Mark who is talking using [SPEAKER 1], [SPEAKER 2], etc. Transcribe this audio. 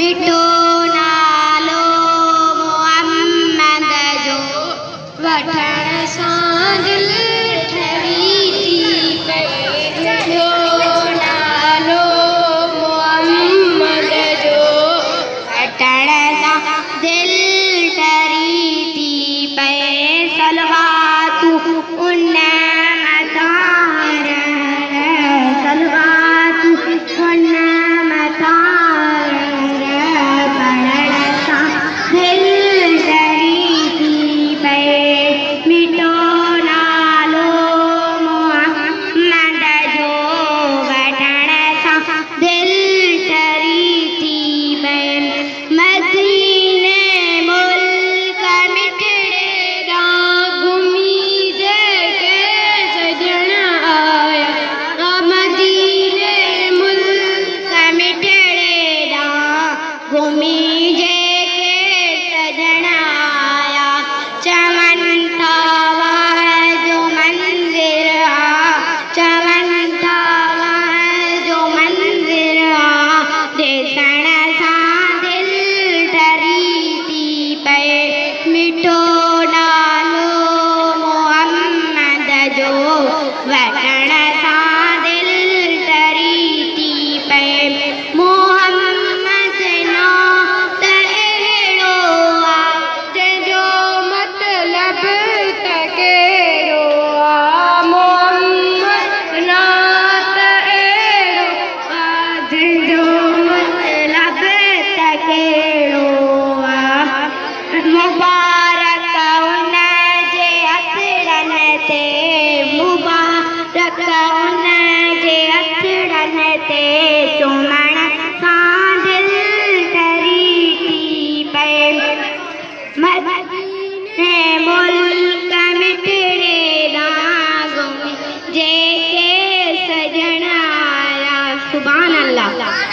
[SPEAKER 1] मिठो नालो मोहम्मद जो वठण सां दिलि ठरी थी पए। मिठो नालो मोहम्मद जो वठण सां दिलि ठरी थी पए। सलवातू उन वठण सां दिलि ठरी थी पए। मोहम्मद नाम त अहिड़ो आहे जंहिंजो मतिलबु त कहिड़ो आहे। मोहम्मद नाम त अहिड़ो आहे जंहिंजो मतिलबु त कहिड़ो आहे। मुबारक उन जे हथड़नि ते उन जे हथड़नि ते चुमण सां दिलि ठरी थी पए। मदीने मुल्क मिठड़े ॾांहुं जेके सजण आया। सुभान अल्लाह।